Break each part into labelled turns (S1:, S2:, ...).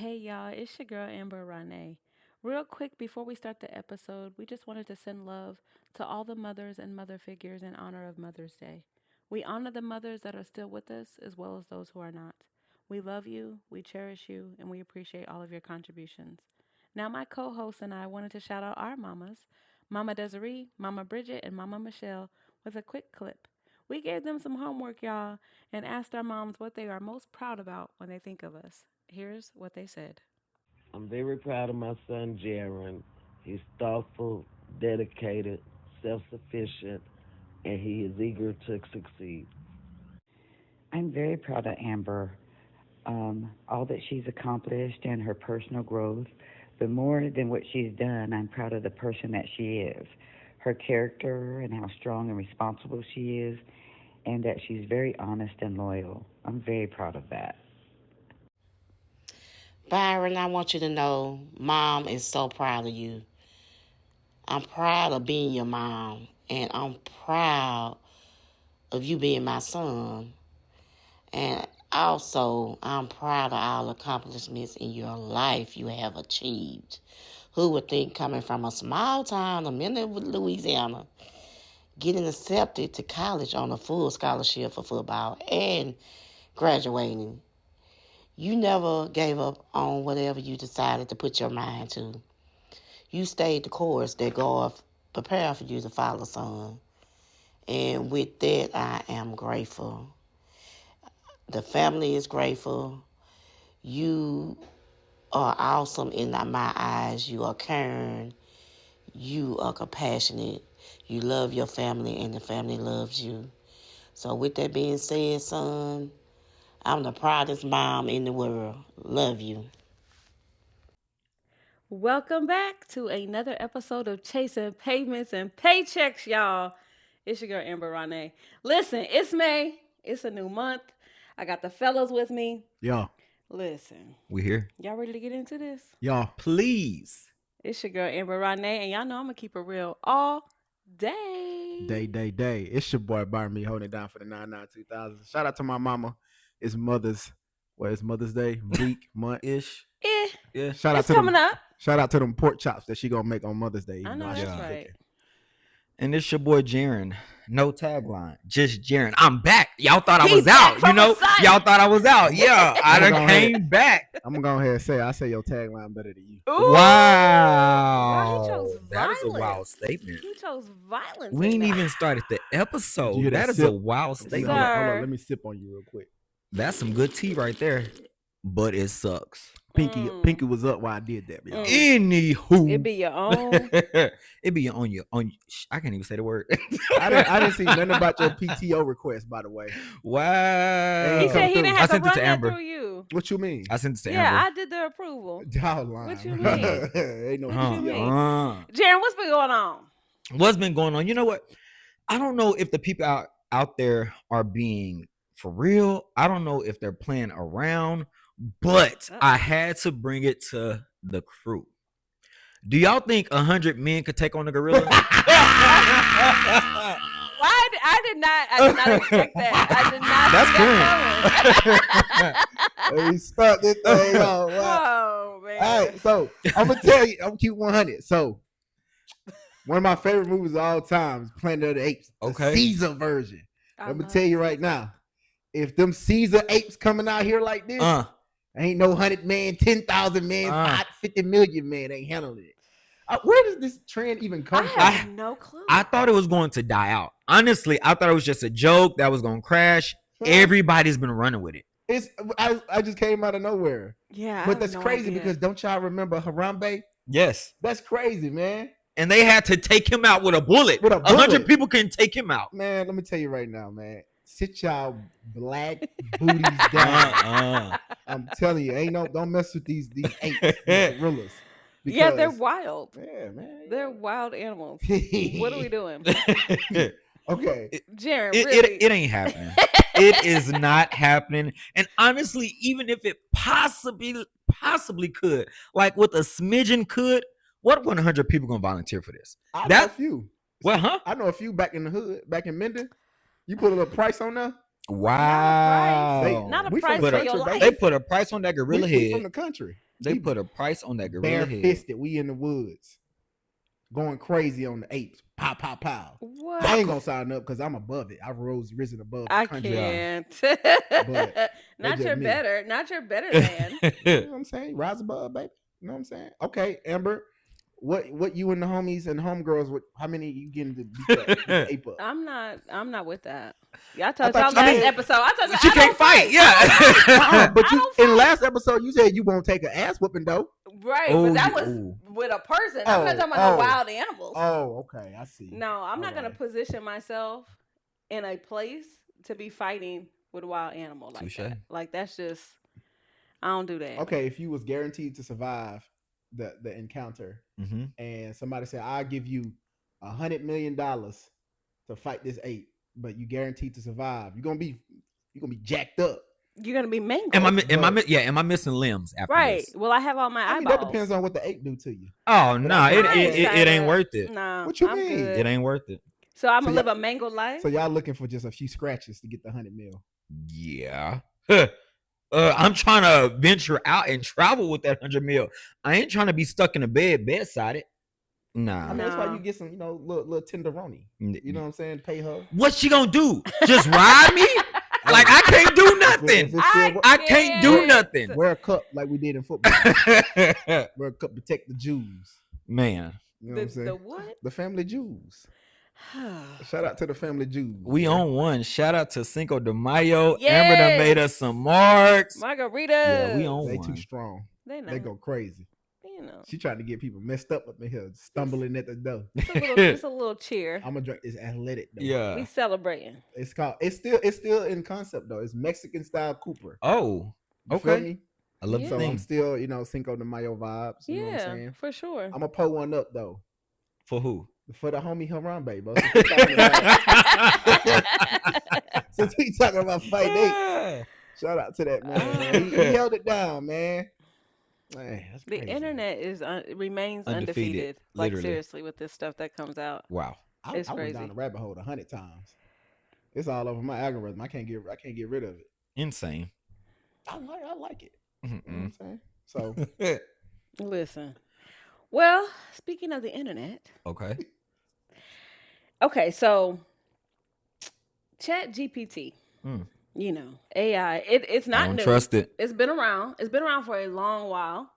S1: Hey y'all, it's your girl Amber Renee. Real quick before we start the episode, we just wanted to send love to all the mothers and mother figures in honor of Mother's Day. We honor the mothers that are still with us as well as those who are not. We love you, we cherish you, and we appreciate all of your contributions. Now, my co host and I wanted to shout out our mamas, Mama Desiree, Mama Bridget, and Mama Michelle, with a quick clip. We gave them some homework, y'all, and asked our moms what they are most proud about when they think of us. Here's what they said.
S2: I'm very proud of my son, Jeron. He's thoughtful, dedicated, self sufficient, and he is eager to succeed.
S3: I'm very proud of Amber, all that she's accomplished and her personal growth. But more than what she's done, I'm proud of the person that she is, her character and how strong and responsible she is, and that she's very honest and loyal. I'm very proud of that.
S4: Byron, I want you to know mom is so proud of you. I'm proud of being your mom, and I'm proud of you being my son. And also, I'm proud of all the accomplishments in your life you have achieved. Who would think coming from a small town of Minnesota, Louisiana, getting accepted to college on a full scholarship for football and graduating? You never gave up on whatever you decided to put your mind to. You stayed the course that God prepared for you to follow, son. And with that, I am grateful. The family is grateful. You are awesome in my eyes. You are caring. You are compassionate. You love your family, and the family loves you. So with that being said, son, I'm the proudest mom in the world. Love you.
S1: Welcome back to another episode of Chasing Pavements and Paychecks, y'all. It's your girl Amber Renee. Listen, it's May. It's a new month. I got the fellas with me.
S5: Y'all,
S1: Listen,
S5: we here.
S1: y'all ready to get into this?
S5: Y'all, please.
S1: It's your girl Amber Renee, and y'all know I'm gonna keep it real all day.
S5: Day. It's your boy Byron me holding it down for the 99 2000. Shout out to my mama. It's it's Mother's Day, week, month ish. Yeah. Shout out
S1: It's
S5: to
S1: coming
S5: them.
S1: up.
S5: Shout out to them pork chops that she gonna make on Mother's Day.
S1: I know that's right.
S6: And it's your boy Jeron. No tagline, just Jeron. I'm back. Y'all thought I
S1: He's
S6: was
S1: back
S6: out.
S1: from the side.
S6: Y'all thought I was out. Yeah, I
S5: I'm
S6: done
S5: gonna
S6: came back.
S5: I'm gonna go ahead and say I say your tagline better than you.
S1: Ooh.
S6: Wow.
S1: He chose
S6: That is a
S1: violence.
S6: wild statement.
S1: He chose violence.
S6: We ain't
S1: in
S6: even
S1: that.
S6: started the
S5: Did you
S6: episode.
S5: hear
S6: That is
S5: sip?
S6: a wild
S5: Hold
S6: statement.
S5: on,
S1: Sir.
S5: let me sip on you real quick.
S6: That's some good tea right there. But it sucks.
S5: Pinky was up while I did that, y'all.
S6: Anywho.
S1: It be your own.
S6: It be on your I can't even say the word.
S5: I didn't see nothing about your PTO request, by the way.
S6: Wow.
S1: He said he
S5: through.
S1: didn't
S6: I
S1: have to
S6: sent it
S1: run
S6: to
S1: that
S6: Amber.
S1: through you.
S5: What you mean?
S6: I sent it to
S1: Yeah,
S6: Amber.
S1: I did the approval.
S5: Y'all lying.
S1: What you mean?
S5: Ain't no
S1: What you
S5: PTO.
S1: mean?
S6: Uh,
S1: Jaron, what's been going on?
S6: what's been going on? You know what? I don't know if the people out there are being for real. I don't know if they're playing around, but I had to bring it to the crew. Do y'all think 100 men could take on a gorilla?
S1: I did not expect that. I did not see that coming.
S5: He stuck this thing on. Wow.
S1: Oh man.
S5: All right, so I'm gonna tell you, I'm gonna keep 100. So one of my favorite movies of all time is Planet of the Apes.
S6: Okay.
S5: The Caesar version. I'm gonna
S1: love
S5: tell you right now, if them Caesar apes coming out here like this, ain't no 100 man, 10,000 man, 50 million man ain't handling it. Where does this trend even come
S1: I
S5: from?
S1: have no clue.
S6: I thought it was going to die out. Honestly, I thought it was just a joke that was going to crash. Everybody's been running with it.
S5: I just came out of nowhere.
S1: Yeah,
S5: But that's crazy because don't y'all remember Harambe?
S6: Yes.
S5: That's crazy, man.
S6: And they had to take him out with a bullet. 100 people couldn't take him out.
S5: Man, let me tell you right now, man. Sit y'all black booties down. I'm telling you, don't mess with these apes, these gorillas.
S1: Yeah, they're wild.
S5: Yeah, man.
S1: They're wild animals. What are we doing?
S5: Okay.
S1: Jaron,
S6: it ain't happening. It is not happening. And honestly, even if it possibly could, like with a smidgen could, what 100 people gonna volunteer for this?
S5: I know a few.
S6: Well, huh?
S5: I know a few back in the hood, back in Minden. You put a little price on there.
S6: Wow.
S1: Not a price for your life.
S6: They put a price on that gorilla
S5: We
S6: head.
S5: from the country.
S6: They put a price on that gorilla head.
S5: Bare-fisted, we in the woods. Going crazy on the apes. Pow, pow, pow.
S1: What?
S5: I ain't gonna sign up because I'm above it. I've risen above the
S1: I
S5: country.
S1: can't.
S5: But
S1: not
S5: just
S1: your
S5: me.
S1: better. Not your better than.
S5: You know what I'm saying? Rise above, baby. You know what I'm saying? Okay, Amber. What you and the homies and homegirls? How many you getting to beat the ape up?
S1: I'm not with that. Yeah, I told y'all
S5: thought you
S1: last
S5: said-
S1: episode. I told you
S6: She
S1: I
S6: can't
S1: don't
S6: fight. Yeah.
S5: But
S1: I
S5: you
S1: don't
S5: in
S1: fight.
S5: last episode you said you won't take an ass whooping though.
S1: Right,
S6: Oh,
S1: but that
S6: yeah,
S1: was
S6: ooh.
S1: with a person. I'm not talking about no wild animals.
S5: Oh, okay, I see.
S1: No, I'm not
S5: Alright.
S1: gonna position myself in a place to be fighting with a wild animal like
S6: Touche.
S1: that. Like that's just I don't do that.
S5: Okay, if you was guaranteed to survive the encounter,
S6: Mm-hmm.
S5: and somebody said, "I'll give you $100 million to fight this ape, but you guaranteed to survive," you're gonna be jacked up.
S1: You're gonna be mangled.
S6: Am I missing limbs after
S1: right.
S6: this?
S1: Well, I have all my
S5: I mean,
S1: eyeballs.
S5: that depends on what the ape do to you.
S6: Oh no,
S5: I
S6: it
S1: ain't
S6: ain't worth it.
S1: Nah,
S5: What you
S1: I'm
S5: mean?
S1: good.
S6: It ain't worth it.
S1: So I'm
S5: So
S1: gonna live a mangled life.
S5: So y'all looking for just a few scratches to get the 100 mil?
S6: Yeah. I'm trying to venture out and travel with that 100 mil. I ain't trying to be stuck in a bedside. Nah.
S5: I mean, that's why
S1: No.
S5: you get some, little tenderoni. You know what I'm saying? Pay her.
S6: What she gonna do? Just ride me? Like I can't do
S5: If
S6: nothing.
S5: it's still-
S6: I can't do nothing.
S5: wear a cup like we did in football. Wear a cup, protect the Jews.
S6: Man,
S5: You know what I'm saying?
S1: The what?
S5: The family Jews. Shout out to the family Jews.
S6: we on one. Shout out to Cinco de Mayo.
S1: Yes.
S6: Amber done made us some marks.
S1: Margarita.
S6: Yeah, we on
S5: They
S6: one.
S5: too strong.
S1: They know.
S5: They go crazy.
S1: You know.
S5: She tried to get people messed up in here, stumbling at the door.
S1: It's a little cheer.
S5: I'm gonna drink this athletic though.
S6: Yeah.
S1: We celebrating.
S5: It's called. It's still in concept though. It's Mexican style Cooper.
S6: Oh,
S5: You feel
S6: okay.
S5: me?
S6: I love
S1: Yeah.
S6: the
S5: So I'm
S6: thing.
S5: still, Cinco de Mayo vibes. You know what I'm
S1: Yeah,
S5: saying?
S1: for sure.
S5: I'm gonna pull one up though
S6: For who?
S5: for the homie Harambe, bro. Since we talking about fight dates, shout out to that man. He held it down, man. Man, that's
S1: The
S5: crazy.
S1: internet remains
S6: Undefeated,
S1: undefeated. Like
S6: literally.
S1: seriously, with this stuff that comes out.
S6: Wow.
S1: It's
S5: I went
S1: crazy.
S5: down the rabbit hole 100 times. It's all over my algorithm. I can't get rid of it.
S6: Insane.
S5: I like it. You know what I'm
S6: Mm-mm.
S5: saying? So
S1: Listen. Well, speaking of the internet,
S6: Okay.
S1: okay, so Chat GPT,
S6: Mm.
S1: AI, it's
S6: I
S1: not
S6: don't
S1: new.
S6: trust it.
S1: It's been around. It's been around for a long while.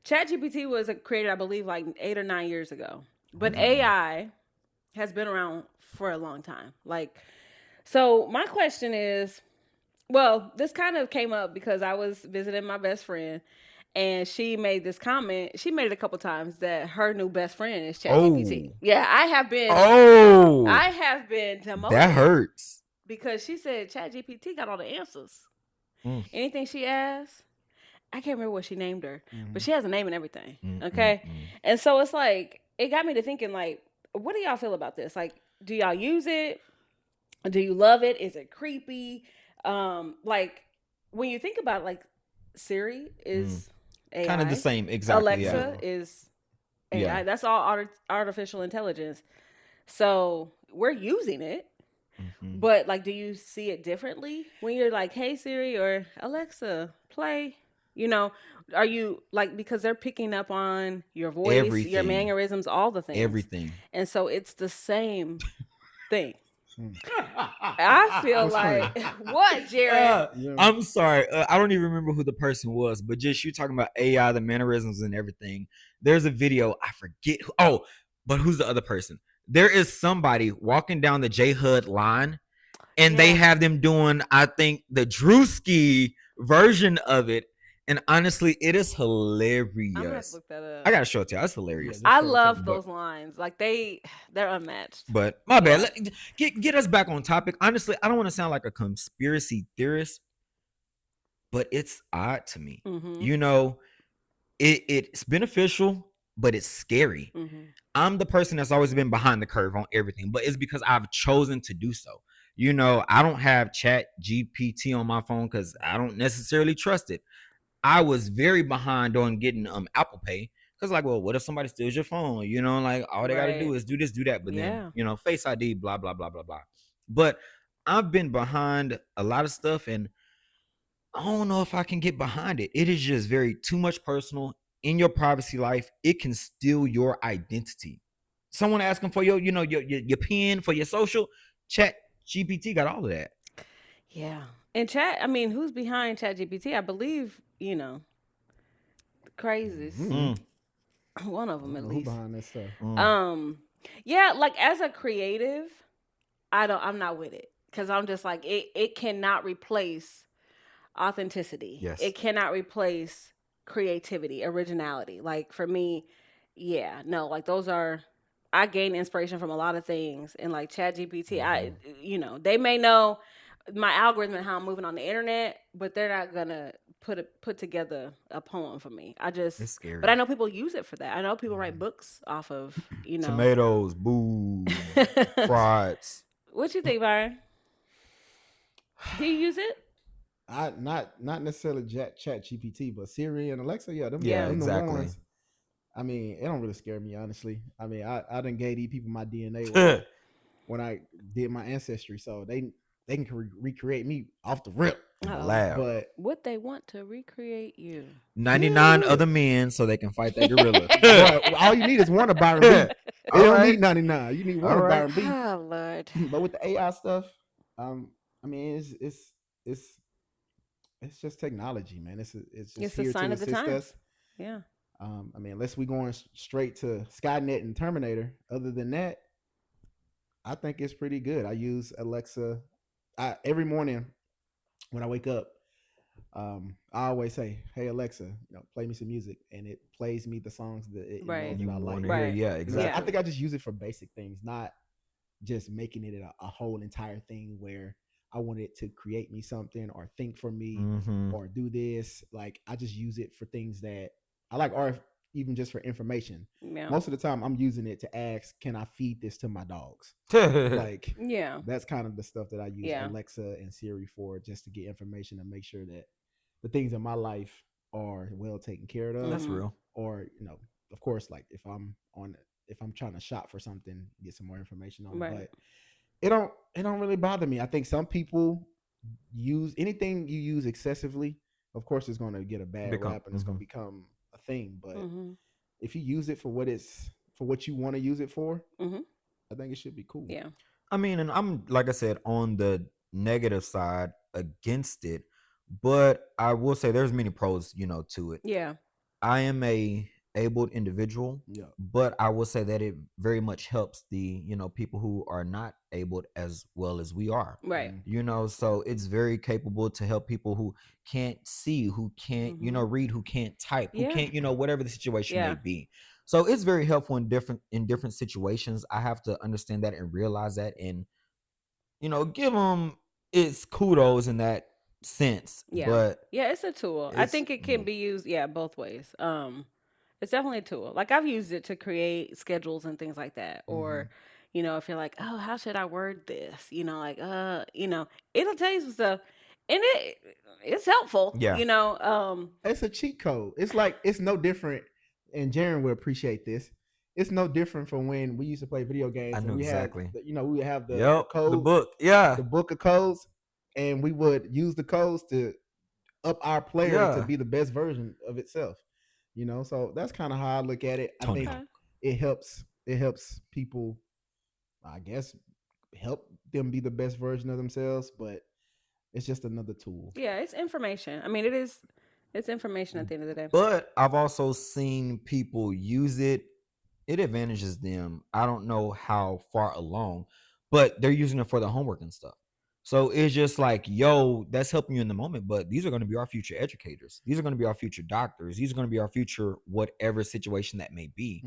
S1: Chat GPT was created, I believe, like 8 or 9 years ago. But AI has been around for a long time. So my question is, well, this kind of came up because I was visiting my best friend, and she made this comment. She made it a couple times that her new best friend is ChatGPT.
S6: Oh.
S1: Yeah, I have been demoted.
S6: That hurts.
S1: Because she said ChatGPT got all the answers.
S6: Mm.
S1: Anything she asked, I can't remember what she named her,
S5: Mhm.
S1: but she has a name and everything.
S6: Mm,
S1: Okay,
S6: mm, mm.
S1: and so it's like it got me to thinking, like, what do y'all feel about this? Like, do y'all use it? Do you love it? Is it creepy? Like when you think about it, like Siri is AI.
S6: Kind of the same, exactly.
S1: Alexa
S6: Yeah.
S1: is AI.
S6: Yeah.
S1: That's all artificial intelligence. So we're using it.
S6: Mhm.
S1: But like, do you see it differently when you're like, "Hey Siri" or "Alexa, play"? Are you like, because they're picking up on your voice, your
S6: Everything.
S1: mannerisms, all the things,
S6: Everything.
S1: and so it's the same thing.
S5: Mm.
S1: I feel
S5: That's
S1: like
S5: crazy.
S1: what, Jeron?
S5: Yeah.
S6: I'm sorry. I don't even remember who the person was, but just you talking about AI, the mannerisms and everything. There's a video. I forget who. Oh, but who's the other person? There is somebody walking down the J HUD line, and they
S1: Yeah.
S6: have them doing, I think, the Drewski version of it. And honestly, it is
S1: I'm gonna have to
S6: hilarious.
S1: look that up.
S6: I gotta show it to you. It's hilarious.
S5: Yeah,
S1: I
S5: show it to
S1: love
S5: me.
S1: those lines. Like they're unmatched.
S6: But my bad.
S1: Yeah.
S6: Get us back on topic. Honestly, I don't want to sound like a conspiracy theorist, but it's odd to me.
S1: Mm-hmm.
S6: It's beneficial, but it's scary.
S1: Mm-hmm.
S6: I'm the person that's always been behind the curve on everything, but it's because I've chosen to do so. I don't have Chat GPT on my phone because I don't necessarily trust it. I was very behind on getting Apple Pay because, like, well, what if somebody steals your phone? Like all they got to do
S1: Right.
S6: is do this, do that. But
S1: Yeah.
S6: then, Face ID, blah, blah, blah, blah, blah. But I've been behind a lot of stuff, and I don't know if I can get behind it. It is just very too much personal in your privacy life. It can steal your identity. Someone asking for your pin for your social, Chat GPT got all of that.
S1: Yeah. And chat, I mean, who's behind Chat GPT? I believe, crazies.
S6: Mm,
S1: One of
S5: I
S1: them
S5: don't
S1: at
S5: know who
S1: least.
S5: behind that stuff.
S1: Yeah, like as a creative, I'm not with it. Cause I'm just like, it cannot replace authenticity.
S6: Yes.
S1: It cannot replace creativity, originality. Like for me, yeah, no, like those are I gain inspiration from a lot of things and like Chat GPT, they may know my algorithm and how I'm moving on the internet, but they're not gonna put together a poem for me.
S6: It's scary.
S1: But I know people use it for that. I know people write books off of,
S6: Tomatoes, boo, frauds.
S1: What you think, Byron? Do you use it?
S5: I not necessarily Chat GPT, but Siri and Alexa, them
S6: exactly.
S5: the ones. I mean, it don't really scare me, honestly. I mean, I done gave these people my DNA when I did my ancestry, so they can recreate me off the rip.
S6: Lab.
S5: But
S1: would they want to recreate you?
S6: 99 other men so they can fight that gorilla.
S5: All you need is one of Byron B. You don't need 99. You need one of Byron B.
S1: Oh Lord.
S5: But with the AI stuff, I mean, it's just technology, man. It's just here
S1: a sign
S5: to
S1: of the
S5: assist
S1: times.
S5: us.
S1: Yeah.
S5: I mean, unless we going straight to Skynet and Terminator. Other than that, I think it's pretty good. I use Alexa. Every morning when I wake up, I always say, "Hey Alexa, play me some music," and it plays me the songs that it knows that I like.
S1: Right.
S6: Yeah, exactly.
S5: I think I just use it for basic things, not just making it a whole entire thing where I want it to create me something or think for me or do this. Like I just use it for things that I like, or even just for information.
S1: Yeah.
S5: Most of the time I'm using it to ask, can I feed this to my dogs? Like,
S1: yeah,
S5: that's kind of the stuff that I use Alexa and Siri for, just to get information and make sure that the things in my life are well taken care of.
S6: That's real.
S5: Or, of course, like if I'm trying to shop for something, get some more information on it. But it don't really bother me. I think some people use anything you use excessively, of course it's going to get a bad rap and it's going to become a thing. But if you use it for what you want to use it for, I think it should be cool.
S1: Yeah.
S6: I mean, and I'm, like I said, on the negative side against it, but I will say there's many pros, to it.
S1: Yeah.
S6: I am a abled individual, but I will say that it very much helps the people who are not abled as well as we are,
S1: right?
S6: So it's very capable to help people who can't see, who can't read, who can't type, who can't whatever the situation may be. So it's very helpful in different situations. I have to understand that and realize that, and give them its kudos in that sense. But
S1: it's a tool. I think it can be used both ways. It's definitely a tool. Like I've used it to create schedules and things like that. Or, if you're like, oh, how should I word this? It'll tell you some stuff. And it's helpful.
S6: Yeah.
S5: It's a cheat code. It's like, it's no different. And Jeron will appreciate this. It's no different from when we used to play video games.
S6: I know exactly.
S5: We would have the codes,
S6: the book. Yeah.
S5: The book of codes. And we would use the codes to up our player to be the best version of itself. So that's kind of how I look at it. I think it helps people, I guess, help them be the best version of themselves, but it's just another tool.
S1: Yeah, it's information. I mean, it's information at the end of the day.
S6: But I've also seen people use it. It advantages them. I don't know how far along, but they're using it for the homework and stuff. So it's just like, that's helping you in the moment, but these are going to be our future educators. These are going to be our future doctors. These are going to be our future whatever situation that may be.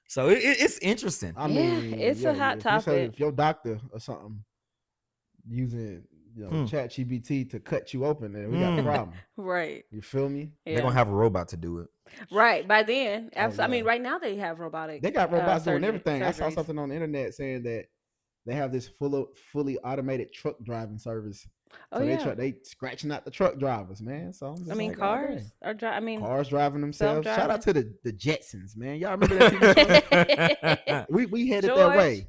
S6: So it's interesting.
S5: I mean,
S1: it's a hot topic.
S5: If your doctor or something using Chat GPT to cut you open, then we got a problem.
S1: Right.
S5: You feel me?
S1: Yeah.
S6: They're going to have a robot to do it.
S1: Right. By then, absolutely. I mean, right now they have robotic.
S5: They got robots doing everything.
S1: Surgeries.
S5: I saw something on the internet saying that they have this fully automated truck driving service. So they scratching out the truck drivers, man. So
S1: cars are
S5: cars driving themselves. Shout out to the Jetsons, man. Y'all remember that TV show? we headed that way.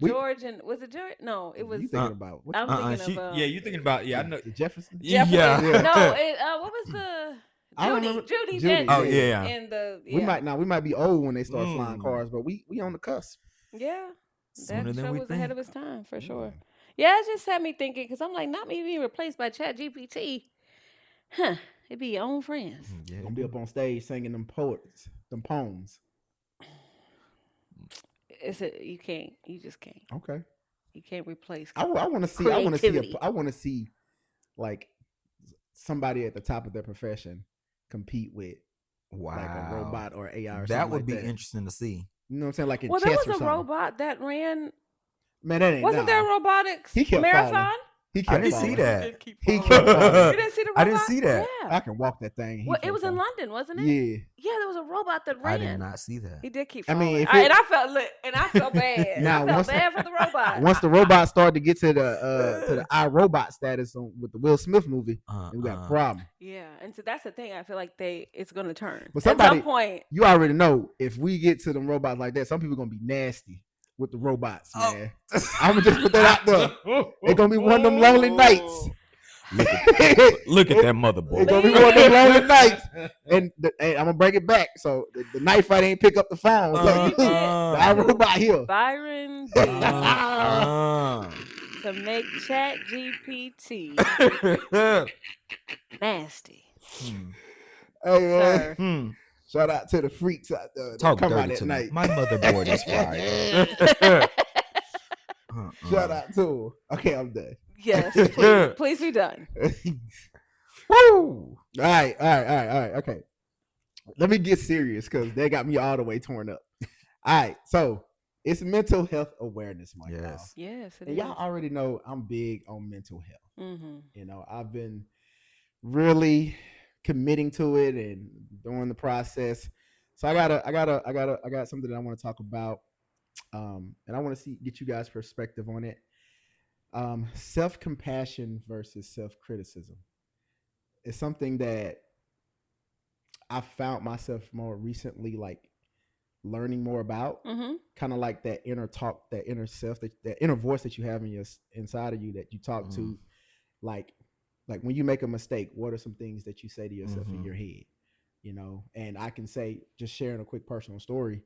S1: George and was it George? No, it was.
S5: You thinking about what?
S1: I'm thinking of
S6: yeah, you thinking about I know
S5: the Jefferson.
S1: Jefferson.
S6: Yeah.
S1: No, what was the
S5: I remember
S1: Judy
S5: Judy.
S1: Jetson
S6: Oh yeah.
S1: and the
S5: We might be old when they start flying
S6: Mm.
S5: cars, but we on the cusp.
S1: Yeah,
S6: Sooner
S1: that
S6: than
S1: show
S6: we
S1: was ahead
S6: think.
S1: of its time for sure. Yeah, it just had me thinking because I'm like, not me being replaced by Chat GPT. Huh? It'd be your own friends.
S6: Yeah,
S5: Gonna be up on stage singing them poems.
S1: You can't. You just can't.
S5: Okay.
S1: You can't replace.
S5: I want to see.
S1: Creativity.
S5: I want to see, like, somebody at the top of their profession compete with
S6: wow,
S5: like a robot or AI. Or
S6: that would
S5: like
S6: be
S5: that.
S6: interesting to see.
S5: You know what I'm saying? Like in
S1: Well,
S5: chess
S1: there
S5: or
S1: was a
S5: something.
S1: robot that ran.
S5: Man, that ain't.
S1: Wasn't there a robotics
S5: He kept
S1: marathon?
S5: falling. He kept
S6: I didn't
S5: falling.
S6: see that.
S5: He kept falling.
S1: You didn't see the robot?
S6: I didn't see that.
S1: Yeah.
S5: I can walk that thing.
S1: Well, it was in London, wasn't it?
S5: Yeah.
S1: Yeah, there was a robot that ran.
S6: I did not see that.
S1: He did keep
S5: I
S1: falling.
S5: mean,
S1: and I felt bad.
S5: Now,
S1: I felt bad for the robot.
S5: Once the robot started to get to the iRobot status with the Will Smith movie, we got a problem.
S1: Yeah, and so that's the thing. I feel like it's going to turn.
S5: But
S1: at some point,
S5: you already know if we get to them robots like that, some people are gonna be nasty with the robots, man. I'm gonna just put that out there. It's gonna be one of them lonely nights.
S6: Look at that motherboard.
S5: It's gonna be one of them lonely nights, and I'm gonna bring it back. So the knife fight ain't pick up the phone. So the iRobot here.
S1: Byron to make Chat GPT nasty.
S5: Hey man. Shout out to the freaks out there.
S6: Talk
S5: come
S6: dirty
S5: out at
S6: to
S5: night.
S6: Me. My motherboard is fried.
S5: Shout out to her. Okay, I'm done.
S1: Yes, please be done.
S5: Woo! All right. Okay. Let me get serious because they got me all the way torn up. All right, so it's Mental Health Awareness Month.
S1: Yes,
S5: and y'all already know I'm big on mental health.
S1: Mm-hmm.
S5: You know, I've been really committing to it and doing the process. So I got something that I want to talk about, and I want to get you guys' perspective on it. Self-compassion versus self-criticism. It's something that I found myself more recently, like learning more about.
S1: Mm-hmm.
S5: Kind of like that inner talk, that inner self, that inner voice that you have inside of you that you talk to, like when you make a mistake, what are some things that you say to yourself in your head? You know, and I can say, just sharing a quick personal story,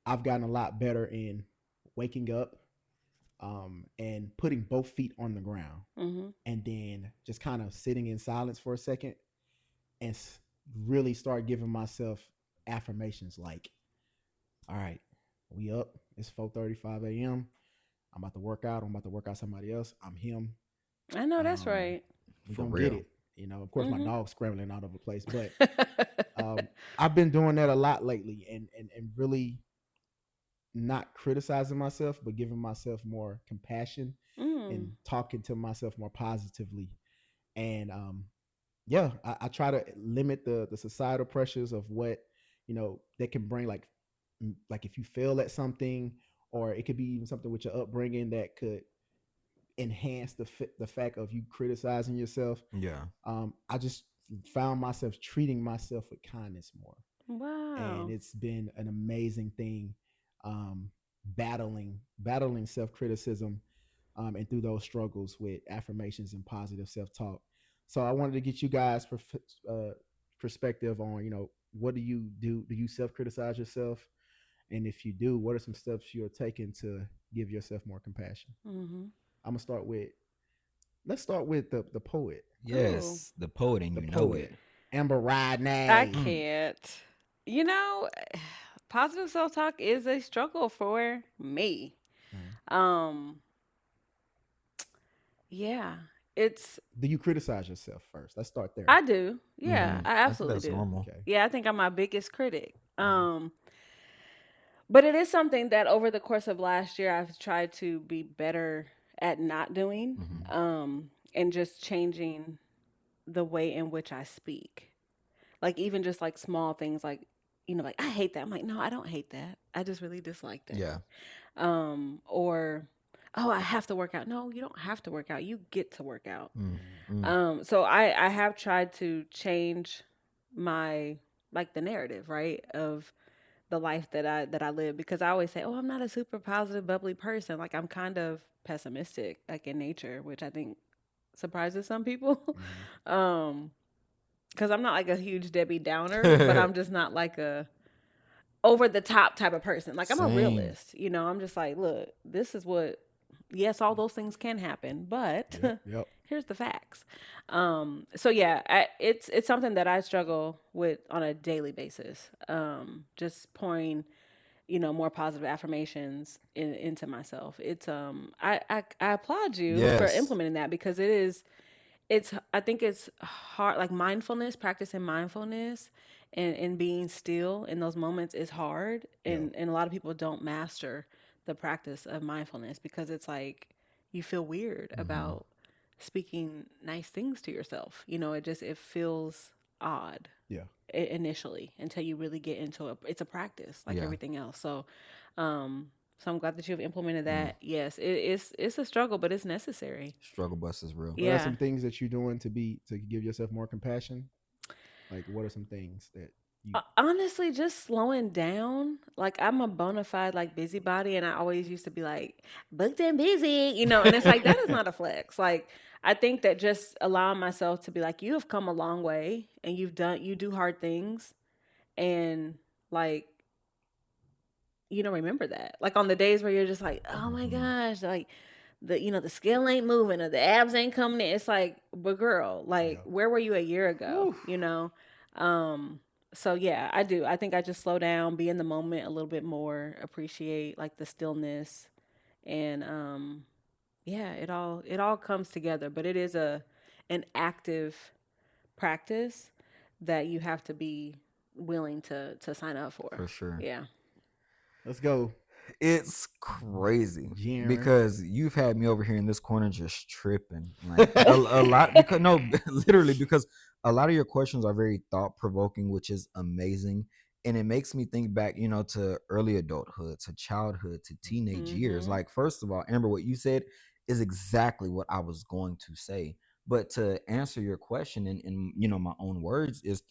S5: I've gotten a lot better in waking up and putting both feet on the ground, and then just kind of sitting in silence for a second and really start giving myself affirmations like, all right, we up, it's 4:35 a.m. I'm about to work out. I'm about to work out somebody else. I'm him.
S1: I know that's right.
S5: We're going to get it. You know, of course, my dog's scrambling all over the place, but I've been doing that a lot lately and really not criticizing myself, but giving myself more compassion and talking to myself more positively. And I try to limit the societal pressures of what, you know, that can bring, like if you fail at something, or it could be even something with your upbringing that could enhance the fact of you criticizing yourself. I just found myself treating myself with kindness more.
S1: Wow.
S5: And it's been an amazing thing, battling self-criticism, and through those struggles with affirmations and positive self-talk. So I wanted to get you guys perspective on, you know, what do you do? Do you self-criticize yourself? And if you do, what are some steps you're taking to give yourself more compassion? I'm gonna let's start with the poet.
S6: Yes, the poet, and you know it.
S5: Amber Rodney.
S1: I can't. You know, positive self-talk is a struggle for me. Yeah, it's.
S5: Do you criticize yourself first? Let's start there.
S1: I do. Yeah, I absolutely
S6: that's
S1: do.
S6: normal.
S5: Okay.
S1: Yeah, I think I'm my biggest critic. But it is something that over the course of last year, I've tried to be better at not doing, and just changing the way in which I speak. Like even just like small things, like, you know, like I hate that. I'm like, no, I don't hate that. I just really dislike that.
S6: Yeah.
S1: Or, oh, I have to work out. No, you don't have to work out. You get to work out. So I have tried to change my, like, the narrative, right, of the life that I live, because I always say, "Oh, I'm not a super positive, bubbly person." Like I'm kind of pessimistic, like in nature, which I think surprises some people.
S5: Mm-hmm.
S1: um, because I'm not like a huge Debbie Downer, but I'm just not like a over the top type of person. Like I'm a
S6: Same.
S1: realist, I'm just like, look, this is what. Yes, all those things can happen, but
S5: Yep. Yep.
S1: here's the facts. So yeah, it's something that I struggle with on a daily basis. Just pouring, more positive affirmations into myself. I applaud you for
S6: Yes.
S1: implementing that, because it's I think it's hard, like mindfulness, practicing mindfulness and being still in those moments is hard,
S5: Yep.
S1: and a lot of people don't master the practice of mindfulness, because it's like you feel weird
S6: Mm-hmm.
S1: about speaking nice things to yourself. It feels odd
S5: Yeah.
S1: initially, until you really get into it. It's a practice like
S6: Yeah.
S1: everything else. So I'm glad that you've implemented
S6: Mm.
S1: that. Yes, it's a struggle, but it's necessary.
S6: Struggle bus is real.
S5: What are
S1: Yeah.
S5: some things that you're doing to give yourself more compassion? Like, what are some things that you?
S1: Honestly, just slowing down. Like I'm a bona fide like busybody, and I always used to be like booked and busy, and it's like that is not a flex. Like I think that just allowing myself to be like, you have come a long way, and you do hard things, and like remember that. Like on the days where you're just like, oh my
S6: Mm-hmm.
S1: gosh, like the scale ain't moving or the abs ain't coming in. It's like, but girl, like
S5: Yeah.
S1: where were you a year ago?
S5: Woo.
S1: Um, so yeah, I do. I think I just slow down, be in the moment a little bit more, appreciate like the stillness, and yeah, it all comes together. But it is an active practice that you have to be willing to sign up for.
S6: For sure.
S1: Yeah.
S5: Let's go,
S6: It's crazy
S5: Jeron.
S6: because you've had me over here in this corner just tripping like a lot because no, literally because a lot of your questions are very thought provoking, which is amazing. And it makes me think back, to early adulthood, to childhood, to teenage years.
S1: Mhm.
S6: Like, first of all, Amber, what you said is exactly what I was going to say. But to answer your question in my own words is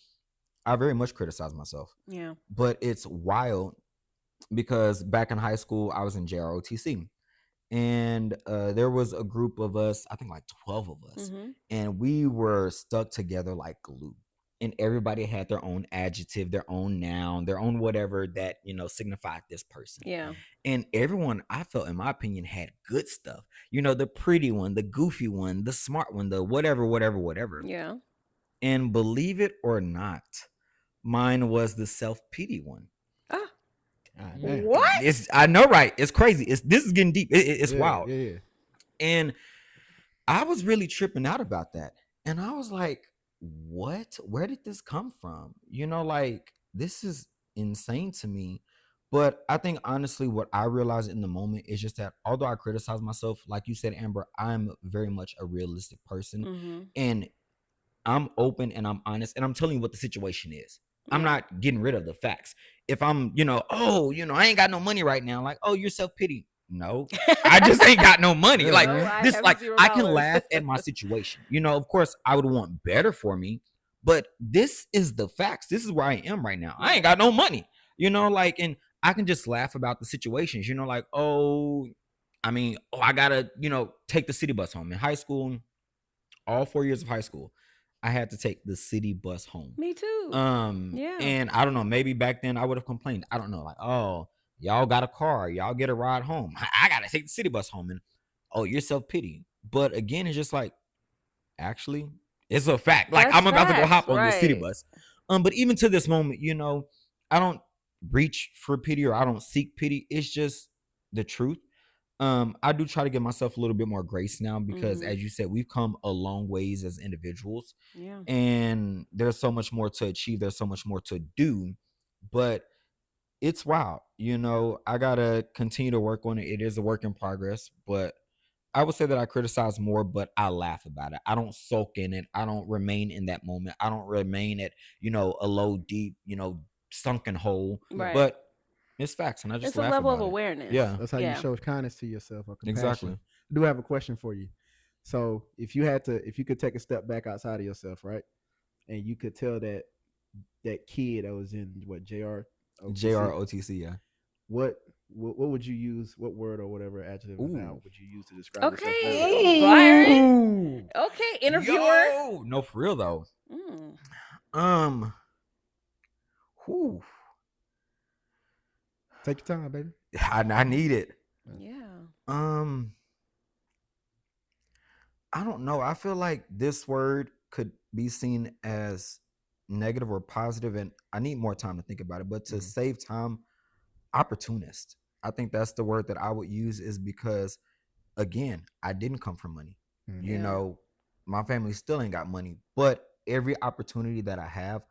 S6: I very much criticize myself.
S1: Yeah.
S6: But it's wild because back in high school, I was in JROTC. And there was a group of us, I think like 12 of us,
S1: Mhm.
S6: and we were stuck together like glue. And everybody had their own adjective, their own noun, their own whatever that, signified this person.
S1: Yeah.
S6: And everyone, I felt, in my opinion, had good stuff. The pretty one, the goofy one, the smart one, the whatever, whatever, whatever.
S1: Yeah.
S6: And believe it or not, mine was the self pity one.
S1: Ah.
S5: God damn.
S1: What?
S6: It's I know, right? It's crazy. This is getting deep. It's
S5: Yeah.
S6: wild.
S5: Yeah.
S6: And I was really tripping out about that. And I was like, what? Where did this come from? Like this is insane to me. But I think honestly, what I realized in the moment is just that although I criticize myself, like you said, Amber, I'm very much a realistic person.
S1: Mhm.
S6: And I'm open and I'm honest and I'm telling you what the situation is. I'm
S1: Yeah.
S6: not getting rid of the facts. If I'm, I ain't got no money right now, like, oh, you're self pity. No, I just ain't got no money.
S5: Yeah,
S6: Like
S1: No,
S5: man.
S1: I
S6: this,
S1: have
S6: like
S1: zero
S6: I can
S1: dollars.
S6: laugh at my situation. Of course, I would want better for me, but this is the facts. This is where I am right now. I ain't got no money. Like, and I can just laugh about the situations. Like, oh, I gotta, take the city bus home in high school. All 4 years of high school, I had to take the city bus home.
S1: Me too. Yeah.
S6: And I don't know, maybe back then I would have complained. I don't know, like, oh, y'all got a car, y'all get a ride home. I gotta take the city bus home, and oh, you're self pity. But again, it's just like, actually, it's a fact. Like
S1: That's
S6: I'm about to go
S1: facts,
S6: hop on this city
S1: right?
S6: bus. But even to this moment, I don't reach for pity or I don't seek pity. It's just the truth. I do try to give myself a little bit more grace now because,
S1: Mhm.
S6: as you said, we've come a long ways as individuals,
S1: Yeah.
S6: and there's so much more to achieve. There's so much more to do, but it's wild. I gotta continue to work on it. It is a work in progress, but I would say that I criticize more, but I laugh about it. I don't sulk in it. I don't remain in that moment. I don't remain at a low, deep, sunken hole.
S5: Yeah.
S1: Right.
S6: But it's facts, and I just
S1: It's a
S6: laugh
S1: level of
S6: about it.
S1: awareness.
S6: Yeah,
S5: That's how you
S1: Yeah.
S5: show kindness to yourself or compassion.
S6: exactly.
S5: I do have a question for you. So, if you could take a step back outside of yourself, right, and you could tell that kid that was in what JR OTC.
S6: JROTC. Yeah.
S5: What would you use? What word or whatever adjective or noun
S6: Ooh.
S5: would you use to describe yourself better?
S1: Okay, Byron.
S6: Ooh.
S1: Okay, interviewer.
S6: Yo, no, for real though.
S1: Mm.
S6: Um, whew,
S5: Take your time, baby.
S6: I need it.
S1: Yeah.
S6: Um, I don't know. I feel like this word could be seen as negative or positive, and I need more time to think about it. But to save time, opportunist. I think that's the word that I would use, is because, again, I didn't come from money. You
S1: Yeah.
S6: know, my family still ain't got money, but every opportunity that I have,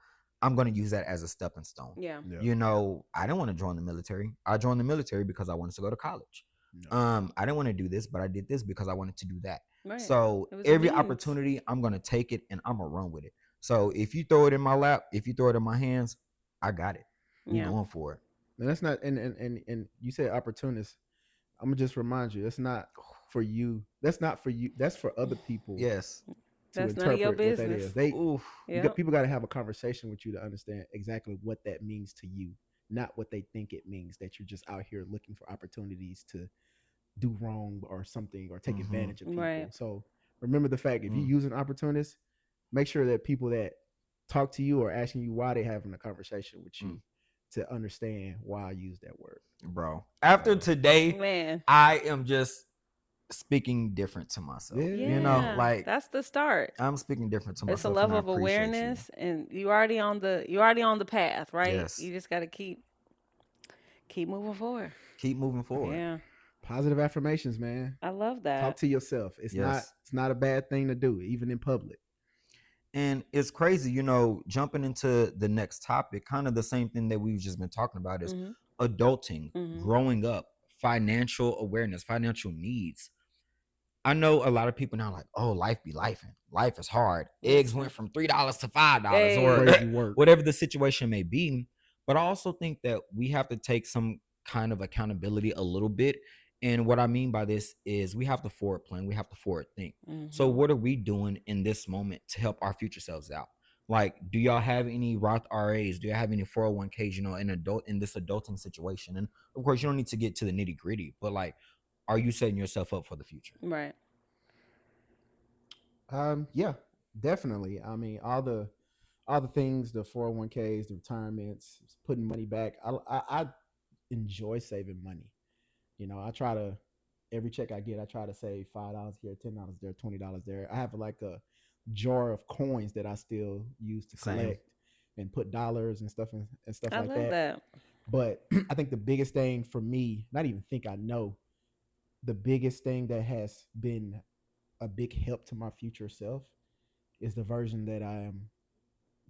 S6: I'm going to use that as a stepping stone.
S1: Yeah.
S6: You know, I didn't want to join the military. I joined the military because I wanted to go to college.
S5: Yeah.
S6: I didn't want to do this, but I did this because I wanted to do that.
S1: Right.
S6: So
S1: It was a
S6: every
S1: means.
S6: opportunity, I'm going to take it and I'm going to run with it. So if you throw it in my lap, if you throw it in my hands, I got it. We
S1: Yeah.
S6: going for it.
S5: And that's not and you said opportunist. I'm gonna just remind you, that's not for you. That's not for you. That's for other people
S6: Yes.
S5: to
S1: That's none of your
S5: interpret what that
S1: business.
S5: is.
S6: Oof.
S1: Yep.
S5: People got to have a conversation with you to understand exactly what that means to you, not what they think it means. That you're just out here looking for opportunities to do wrong or something or take advantage of people.
S1: Right.
S5: So remember the fact, if you use an opportunist, make sure that people that talk to you are asking you why they having a conversation with you to understand why I use that word.
S6: Bro, after today,
S1: Man.
S6: I am just speaking different to myself.
S5: Yeah.
S6: You know, like
S1: that's the start.
S6: I'm speaking different to myself.
S1: It's a level
S6: and I
S1: of
S6: appreciate
S1: awareness, and you're already on the path, right?
S6: Yes.
S1: You just got to keep moving forward.
S6: Keep moving forward.
S1: Yeah.
S5: Positive affirmations, man.
S1: I love that.
S5: Talk to yourself. It's not a bad thing to do, even in public.
S6: And it's crazy, you know, jumping into the next topic, kind of the same thing that we've just been talking about is adulting, growing up, financial awareness, financial needs. I know a lot of people now like, oh, life be lifing. Life is hard. Eggs went from $3 to $5 or
S5: Crazy work.
S6: whatever the situation may be. But I also think that we have to take some kind of accountability a little bit. And what I mean by this is we have to forward plan. We have to forward think. So what are we doing in this moment to help our future selves out? Like, do y'all have any Roth RAs? Do y'all have any 401ks, you know, in this adulting situation? And of course, you don't need to get to the nitty gritty, but like, are you setting yourself up for the future?
S1: Right.
S5: Yeah, definitely. I mean, all the things, the 401ks, the retirements, putting money back. I enjoy saving money. You know, I try to, every check I get, I try to save $5 here, $10 there, $20 there. I have like a jar of coins that I still use to collect and put dollars and stuff
S1: I
S5: like
S1: love that.
S5: But I think the biggest thing for me, not even think I know, the biggest thing that has been a big help to my future self is the version that I am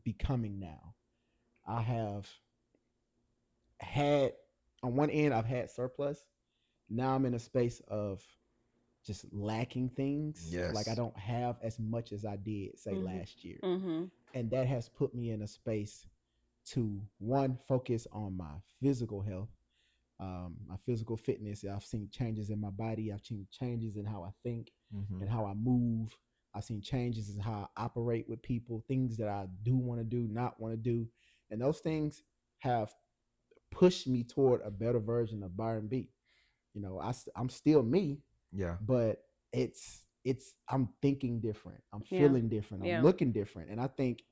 S5: becoming now. I have had, on one end, I've had surplus. Now I'm in a space of just lacking things.
S6: Yes.
S5: Like I don't have as much as I did, say, last year.
S1: Mm-hmm.
S5: And that has put me in a space to, one, focus on my physical health, my physical fitness. I've seen changes in my body. I've seen changes in how I think and how I move. I've seen changes in how I operate with people, things that I do want to do, not want to do. And those things have pushed me toward a better version of Byron B. You know, I'm still me.
S6: Yeah.
S5: But I'm thinking different. I'm feeling different. I'm looking different. And I think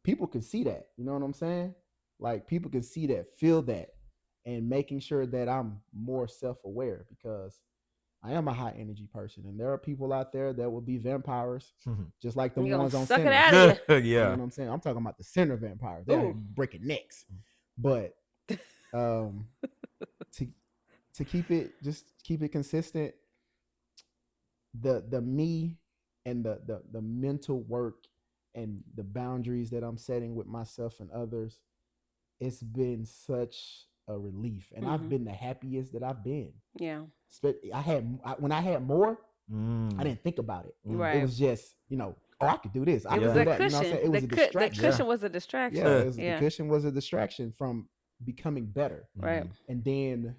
S5: people can see that. You know what I'm saying? Like people can see that, feel that, and making sure that I'm more self-aware, because I am a high energy person, and there are people out there that will be vampires, just like the ones on
S1: suck
S5: center.
S1: it out of you.
S5: You know what I'm saying? I'm talking about the center vampires. They're breaking necks. But to keep it consistent, the me and the mental work and the boundaries that I'm setting with myself and others, it's been such a relief, and I've been the happiest that I've been.
S1: Yeah.
S5: When I had more, I didn't think about it.
S1: Right.
S5: It was just, oh, I could do this. I
S1: It
S5: could
S1: was
S5: do
S1: a
S5: that.
S1: cushion.
S5: You know what I'm saying? It was a distraction.
S1: The cushion was a distraction.
S5: The cushion was a distraction from becoming better.
S1: Right.
S5: And then,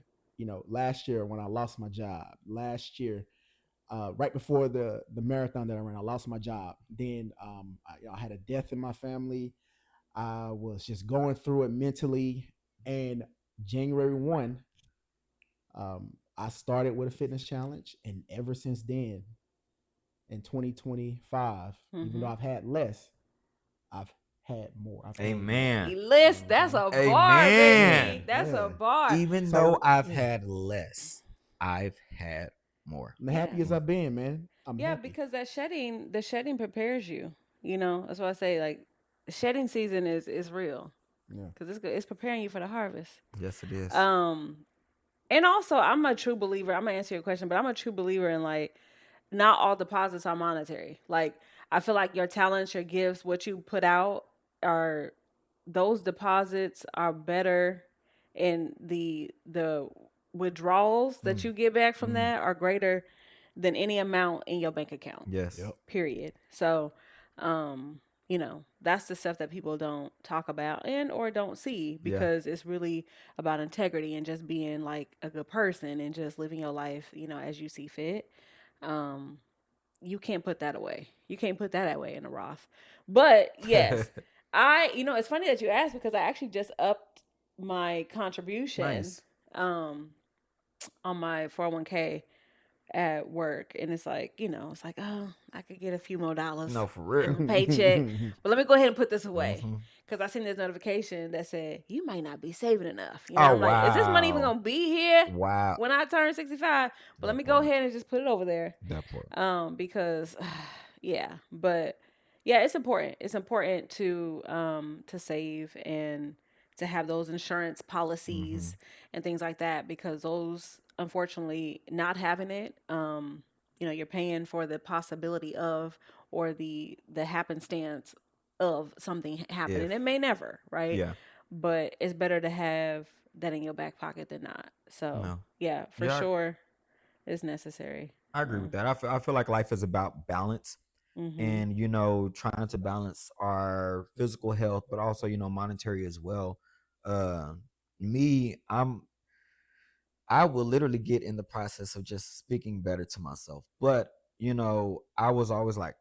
S5: last year when I lost my job, right before the marathon that I ran, I lost my job. Then I had a death in my family. I was just going through it mentally, And January 1, I started with a fitness challenge, and ever since then, in 2025, even though
S1: Mm-hmm.
S5: I've had less, I've had more. I've gained more.
S6: Amen.
S5: You know
S1: List,
S5: what I'm
S1: that's
S5: saying?
S1: a bar,
S5: Yeah,
S6: Amen.
S1: baby. That's a
S5: yeah.
S1: bar.
S6: Even though
S5: So
S6: I've
S5: yeah,
S6: had less, I've had more.
S5: I'm the
S1: Yeah.
S5: happiest I've been, man. I'm
S1: Yeah,
S5: happy.
S1: because the shedding prepares you. You know, that's why I say like shedding season is real
S5: Yeah.
S1: because it's preparing you for the harvest.
S6: Yes, it is.
S1: Um, and also I'm a true believer. I'm gonna answer your question, but I'm a true believer in like not all deposits are monetary. Like I feel like your talents, your gifts, what you put out are those deposits are better and the withdrawals that
S6: Mm,
S1: you get back from
S6: mm,
S1: that are greater than any amount in your bank account.
S6: yes.
S5: Yep.
S1: Period. So, you know, that's the stuff that people don't talk about and or don't see
S6: Yeah.
S1: because it's really about integrity and just being like a good person and just living your life, you know, as you see fit. Um, you can't put that away. You can't put that away in a Roth. But yes, you know, it's funny that you asked because I actually just upped my contribution
S6: Nice.
S1: um on my 401k at work, and it's like, you know, it's like, oh, I could get a few more dollars
S6: No, for
S1: in
S6: real.
S1: my paycheck, but let me go ahead and put this away
S6: Hmm.
S1: because I seen this notification that said you might not be saving enough. You know,
S6: Oh
S1: I'm like, is this money even
S6: wow.
S1: gonna be here
S6: Wow.
S1: when I turn 65? But let
S6: That
S1: me go
S6: part.
S1: ahead and just put it over there,
S6: That part.
S1: because yeah, but yeah, it's important. It's important to save and to have those insurance
S6: Hmm.
S1: policies and things like that because those unfortunately not having it, you know, you're paying for the possibility of or the happenstance of something happening.
S6: If
S1: It may never, right?
S6: yeah.
S1: But it's better to have that in your back pocket than not. So
S6: No.
S1: yeah, for
S6: Yeah,
S1: sure, it's necessary.
S6: I agree with that. I feel like life is about balance,
S1: Mm-hmm.
S6: and you know, trying to balance our physical health, but also you know, monetary as well. Uh, me, I will literally get in the process of just speaking better to myself. But, you know, I was always like,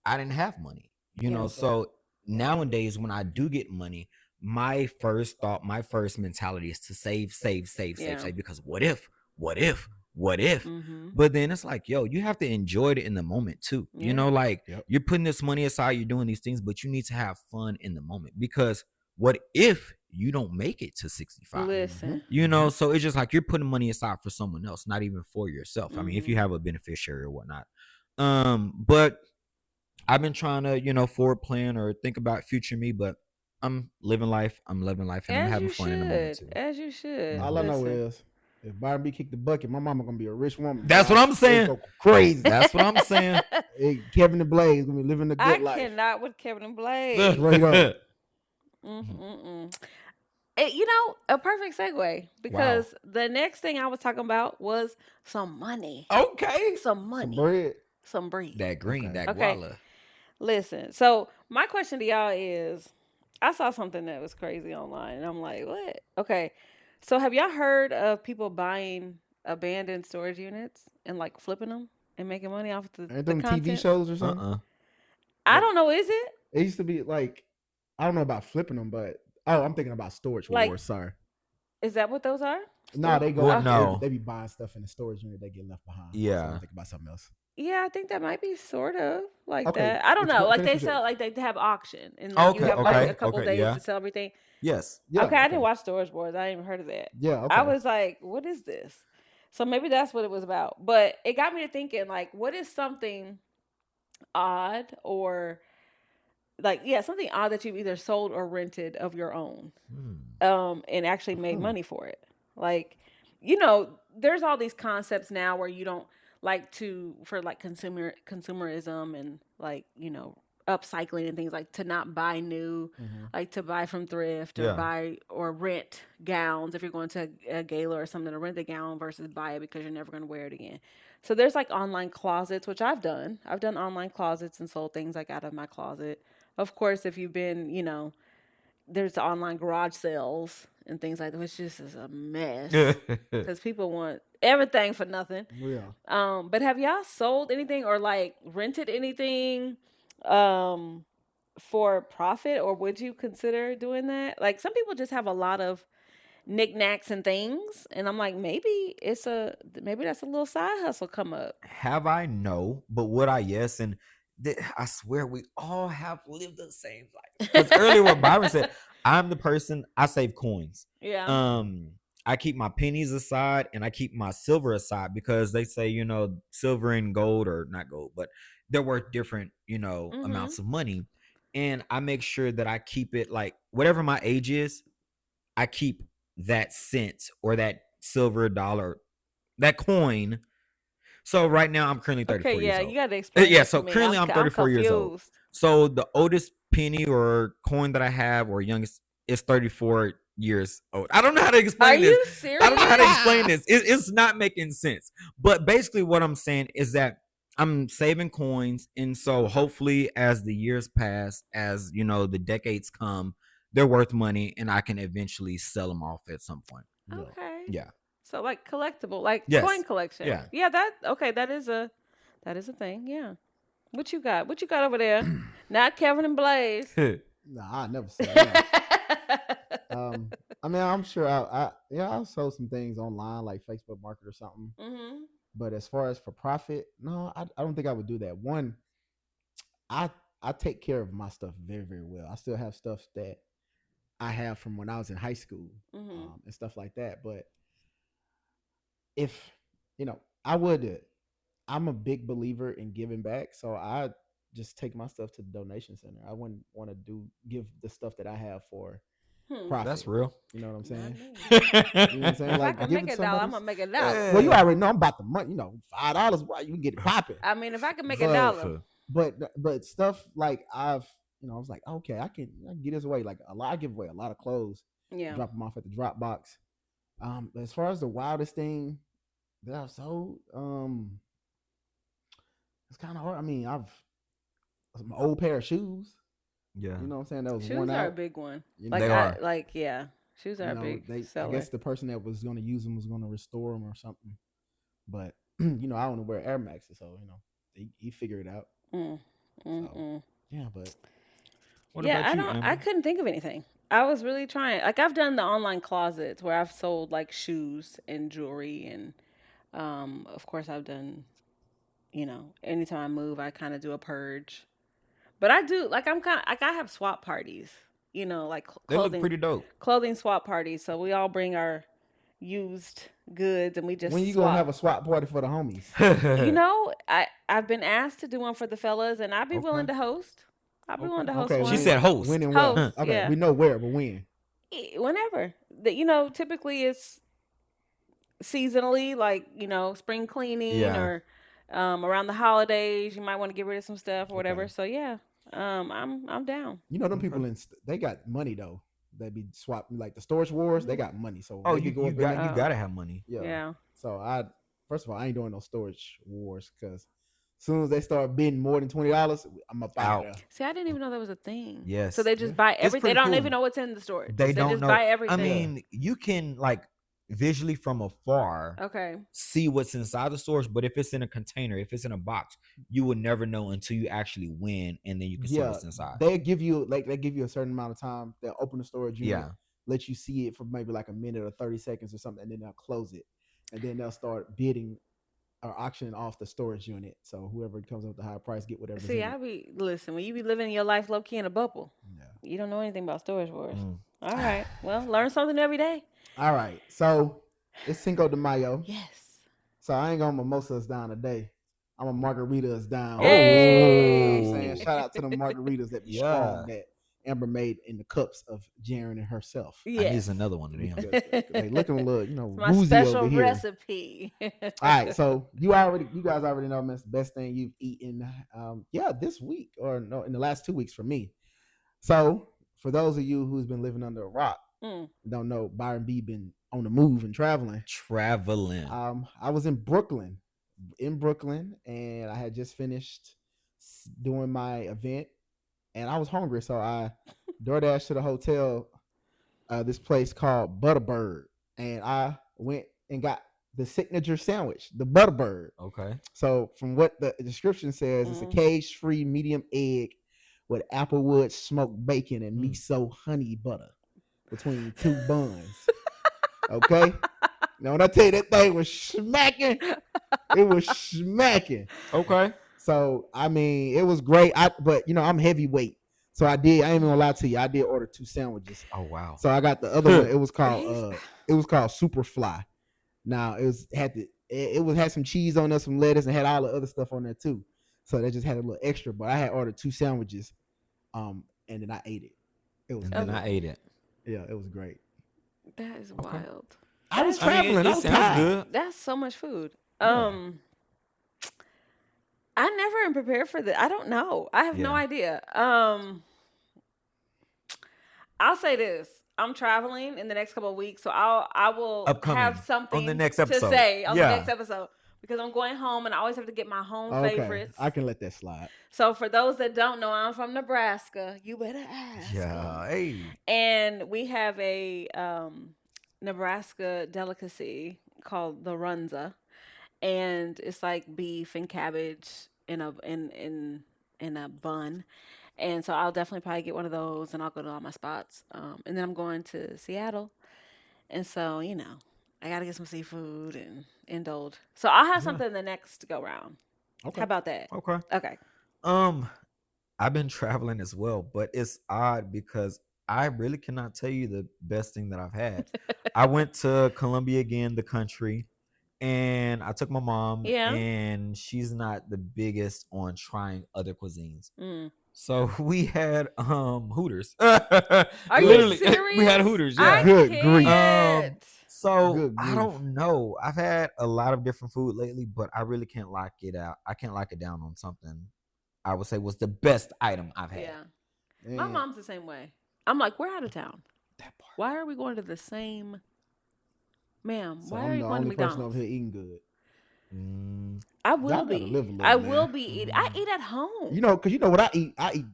S6: I didn't have money, you
S1: Yeah.
S6: know. So nowadays, when I do get money, my first thought, my first mentality is to save, save, save, save,
S1: Yeah.
S6: save. Because what if, what if?
S1: Mm-hmm.
S6: But then it's like, yo, you have to enjoy it in the moment too. You
S1: Yeah.
S6: know, like
S5: Yep.
S6: you're putting this money aside, you're doing these things, but you need to have fun in the moment because what if you don't make it to 65?
S5: Mm-hmm.
S1: Listen.
S6: You know,
S5: Mm-hmm.
S6: so it's just like you're putting money aside for someone else, not even for yourself. I mean, if you
S1: Mm-hmm.
S6: have a beneficiary or whatnot. But I've been trying to, you know, forward plan or think about future me, but I'm living life. I'm living life, and I'm
S1: As
S6: having
S1: you
S6: fun in the moment
S1: should.
S6: too.
S1: As you should.
S5: All I
S6: Hmm.
S5: know
S1: Listen.
S5: is if Byron B kicked the bucket, my mama gonna be a rich woman,
S6: That's what
S5: boy.
S6: I'm
S5: It's
S6: saying.
S5: go crazy.
S6: That's what I'm saying.
S5: Hey, Kevin the Blaze gonna be living a
S1: I
S5: good life.
S1: cannot with Kevin and Blaze.
S5: Straight up.
S1: Mm-mm-mm. You know, a perfect segue
S6: Wow.
S1: because the next thing I was talking about was some money.
S6: Okay.
S1: Some
S5: Some
S1: money.
S5: bread.
S1: Some breed.
S6: That green,
S5: Okay.
S6: that
S1: Okay.
S6: guala.
S1: Listen. So my question to y'all is I saw something that was crazy online and I'm like, what? Okay. So have y'all heard of people buying abandoned storage units and like flipping them and making money off
S5: Ain't
S1: the
S5: them TV
S1: contents?
S5: shows or something?
S6: Uh-uh.
S1: I
S5: Like
S1: don't know, is it?
S5: it used to be like I don't know about flipping them, but oh, I'm thinking about storage
S1: Like,
S5: wars. Sorry.
S1: is that what those are?
S5: Nah,
S1: Storage?
S5: they go
S6: What?
S1: Okay.
S6: No.
S5: they be buying stuff in the storage unit, they get left behind. So I'm
S6: Yeah.
S5: thinking about something else.
S1: Yeah, I think that might be sort of like
S5: Okay,
S1: that. I don't know.
S5: explain
S1: Like
S5: finish
S1: they
S5: what you
S1: sell, like they have auction, and like you
S6: Okay,
S1: have like
S5: okay.
S1: a couple
S6: okay,
S1: days
S6: yeah.
S1: to sell everything.
S6: Yes.
S5: Yeah,
S1: Okay, I didn't
S5: okay.
S1: watch Storage Wars. I ain't even heard of that.
S5: Yeah,
S1: I
S5: okay.
S1: was like, what is this? So maybe that's what it was about. But it got me to thinking, like, what is something odd or like, yeah, something odd that you've either sold or rented of your own,
S6: Hmm.
S1: and actually made
S5: Hmm.
S1: money for it. Like, you know, there's all these concepts now where you don't like to for like consumerism and like, you know, upcycling and things like to not buy new,
S5: Hmm.
S1: like to buy from thrift or
S6: Yeah.
S1: buy or rent gowns if you're going to a gala or something to rent the gown versus buy it because you're never going to wear it again. So there's like online closets, which I've done. I've done online closets and sold things like out of my closet. Of course, if you've been, you know, there's online garage sales and things like that, which just is a mess because people want everything for nothing.
S5: Yeah.
S1: But have y'all sold anything or like rented anything um, for profit, or would you consider doing that? Like some people just have a lot of knickknacks and things, and I'm like, maybe that's a little side hustle come up.
S6: Have I? No, but would I? Yes. And I swear we all have lived the same life. Because earlier what Byron said, I'm the person, I save coins.
S1: Yeah.
S6: I keep my pennies aside and I keep my silver aside because they say, silver and gold, or not gold, but they're worth different, amounts of money. And I make sure that I keep it like whatever my age is, I keep that cent or that silver dollar, that coin. So right now I'm currently 34 years old.
S1: Okay, yeah, you got to explain.
S6: Yeah, so currently I'm 34 years old. So the oldest penny or coin that I have, or youngest, is 34 years old. I don't know how to explain this.
S1: Are you serious?
S6: I don't know how to explain this. It's not making sense. But basically what I'm saying is that I'm saving coins, and so hopefully as the years pass, as the decades come, they're worth money and I can eventually sell them off at some point.
S1: Okay.
S6: Yeah.
S1: So like collectible, like coin collection.
S6: Yeah.
S1: Yeah, that is a thing. Yeah. What you got? What you got over there? Not Kevin and Blaze.
S5: Nah, I never said that. I mean, I'm sure I'll sell some things online like Facebook Market or something.
S1: Mm-hmm.
S5: But as far as for profit, no, I don't think I would do that. One, I take care of my stuff very, very well. I still have stuff that I have from when I was in high school, and stuff like that. But if I'm a big believer in giving back, so I just take my stuff to the donation center. I wouldn't want to give the stuff that I have for profit.
S6: That's real.
S5: You know what I'm saying?
S1: You know what I'm saying?
S5: Like,
S1: if I can make $1, I'm gonna make $1.
S5: Well, you already know I'm about the money. $5, right? You can get it popping.
S1: I mean, if I can make $1.
S5: But stuff like I was like, okay, I can get this away. Like I give away a lot of clothes.
S1: Yeah.
S5: Drop them off at the drop box. As far as the wildest thing that I've sold, it's kind of hard. I mean, I've an old pair of shoes.
S6: Yeah.
S5: You know what I'm saying? That was
S1: shoes
S5: worn
S1: are
S5: out.
S1: a big one.
S6: They are.
S1: Shoes are a big seller.
S5: I guess the person that was going to use them was going to restore them or something. But I don't wear Air Maxes, so he figured it out. So, yeah, but
S6: what about you, Amber?
S1: I couldn't think of anything. I was really trying. Like I've done the online closets where I've sold like shoes and jewelry, and of course I've done. Anytime I move, I kind of do a purge. But I do I have swap parties. Like clothing.
S6: They look pretty dope.
S1: Clothing swap parties. So we all bring our used goods and we just.
S5: When you
S1: swap.
S5: Gonna have a swap party for the homies?
S1: I've been asked to do one for the fellas, and I'd be willing to host. I'd be willing to host.
S5: Okay,
S1: one.
S6: She said host.
S5: When and where?
S1: Host,
S5: okay,
S1: yeah.
S5: We know where, but when?
S1: Whenever. Typically it's seasonally, like spring cleaning or around the holidays. You might want to get rid of some stuff or whatever. Okay. So yeah. I'm down.
S5: Them people they got money though. They be swapping like the storage wars. They got money, so
S6: you gotta have money.
S5: Yeah. So first of all, I ain't doing no storage wars because as soon as they start bidding more than $20, I'm up out.
S1: See, I didn't even know that was a thing.
S6: Yes.
S1: So they just buy everything. They don't even know what's in the storage.
S6: They don't
S1: just
S6: know.
S1: Buy everything.
S6: I mean, you can visually from afar see what's inside the storage, but if it's in a container, if it's in a box, you will never know until you actually win, and then you can see what's inside.
S5: They give you a certain amount of time. They'll open the storage unit, let you see it for maybe like a minute or 30 seconds or something, and then they'll close it, and then they'll start bidding or auctioning off the storage unit. So whoever comes up with the higher price get whatever.
S1: See, listen, when you be living your life low key in a bubble, you don't know anything about storage wars. All right, well, learn something every day. All
S5: right, so it's Cinco de Mayo.
S1: Yes.
S5: So I ain't gonna mimosa us down today. I'm gonna margarita us down.
S1: Hey.
S5: You know what I'm saying? Shout out to the margaritas that be strong that Amber made in the cups of Jeron and herself.
S6: Yes. I need another one of them.
S5: They looking a little,
S1: my
S5: woozy
S1: special
S5: over here.
S1: recipe.
S5: All right, so you guys already know, man, it's the best thing you've eaten. This week or no, in the last 2 weeks for me. So for those of you who's been living under a rock, don't know, Byron B been on the move and traveling. I was in Brooklyn, and I had just finished doing my event, and I was hungry, so I DoorDash to the hotel, this place called Butterbird, and I went and got the signature sandwich, the Butterbird.
S6: Okay.
S5: So from what the description says, it's a cage-free medium egg with applewood smoked bacon and miso honey butter between two buns. Okay. Now when I tell you that thing was smacking, it was smacking.
S6: Okay.
S5: So I mean, it was great. But I'm heavyweight, so I ain't even gonna lie to you. I did order 2 sandwiches.
S6: Oh wow.
S5: So I got the other one. It was called Superfly. Now it had some cheese on there, some lettuce, and had all the other stuff on there too. So they just had a little extra. But I had ordered 2 sandwiches, and then I ate it. It was.
S6: And
S5: good.
S6: then I ate it.
S5: Yeah, it was great.
S1: That is wild.
S5: I was
S6: I mean,
S5: traveling. I
S6: it
S5: was
S6: sounds
S5: tired.
S6: good.
S1: That's so much food.
S5: Yeah.
S1: I never am prepared for that. I don't know. I have no
S6: Yeah.
S1: idea. I'll say this. I'm traveling in the next couple of weeks, so I will
S6: Upcoming
S1: have
S6: on
S1: something
S6: the next
S1: to
S6: episode.
S1: say on the
S6: Yeah.
S1: next episode because I'm going home and I always have to get my home
S5: Okay.
S1: favorites.
S5: I can let that slide.
S1: So for those that don't know, I'm from Nebraska. You better ask.
S6: Yeah. Hey.
S1: And we have a Nebraska delicacy called the runza, and it's like beef and cabbage in a bun. And so I'll definitely probably get one of those, and I'll go to all my spots. And then I'm going to Seattle, and so I gotta get some seafood and indulge. So I'll have something the next go round.
S5: Okay.
S1: How about that?
S6: Okay.
S1: Okay.
S6: I've been traveling as well, but it's odd because I really cannot tell you the best thing that I've had. I went to Colombia again, the country, and I took my mom,
S1: Yeah.
S6: and she's not the biggest on trying other cuisines.
S1: Mm.
S6: So we had Hooters.
S1: Are
S6: Literally,
S1: you serious?
S6: we had Hooters. Yeah.
S1: I
S5: Good grief.
S1: can't.
S6: So
S5: Good
S6: I
S5: grief.
S6: don't know. I've had a lot of different food lately, but I really can't lock it out. I can't lock it down on something I would say was the best item I've had.
S1: Yeah. My mom's the same way. I'm like, we're out of town. Why are we going to the same? Ma'am,
S5: So
S1: why
S5: I'm
S1: are you
S5: the
S1: going to
S5: only person
S1: McDonald's?
S5: over here eating good.
S1: I
S5: Y'all
S1: will
S5: gotta
S1: be.
S5: live a little,
S1: I
S5: man.
S1: will be eating. I eat at home.
S5: Because you know what I eat? I eat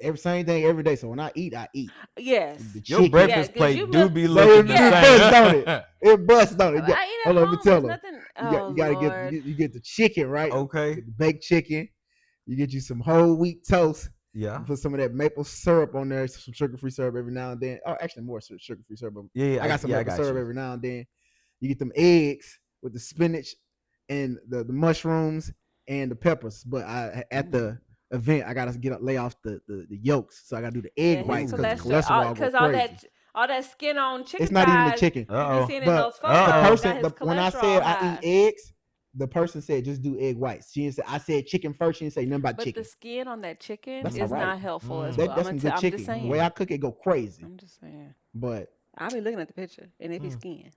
S5: every same thing every day. So when I eat, I eat.
S1: Yes.
S5: The
S6: Your
S5: chicken.
S6: breakfast
S1: 'cause
S6: plate
S1: you
S6: do
S1: look-
S6: be
S5: So
S6: looking the
S5: it busts, don't
S6: same.
S5: it? It busts, don't it?
S1: I eat at
S5: Hold on, let me
S1: home.
S5: tell
S1: There's
S5: them.
S1: nothing.
S5: You gotta
S1: Lord.
S5: you get the chicken, right?
S6: Okay.
S5: Get the baked chicken. You get you some whole wheat toast.
S6: Yeah.
S5: You put some of that maple syrup on there, some sugar-free syrup every now and then. Oh, actually more sugar-free syrup. But
S6: Yeah.
S5: I got some
S6: I
S5: maple
S6: got
S5: syrup
S6: you.
S5: every now and then. You get them eggs with the spinach and the mushrooms and the peppers. But at the event, I gotta lay off the yolks, so I gotta do the egg whites because cholesterol go
S1: Because
S5: crazy.
S1: all that skin on chicken.
S5: It's not even the
S1: thighs
S5: chicken.
S1: You
S6: Uh-oh.
S1: be seeing in
S5: But
S1: those
S5: the
S1: photos.
S5: person,
S1: got his
S5: when I
S1: cholesterol
S5: said I
S1: high.
S5: eat eggs, the person said just do egg whites. She didn't say I said chicken first. She didn't say nothing about
S1: But
S5: chicken.
S1: the skin on that chicken
S5: That's
S1: is
S5: all right.
S1: not helpful as well.
S5: That's some good
S1: I'm
S5: chicken.
S1: just saying.
S5: The way I cook it, go crazy.
S1: I'm just saying.
S5: But
S1: I be looking at the picture and it be skin.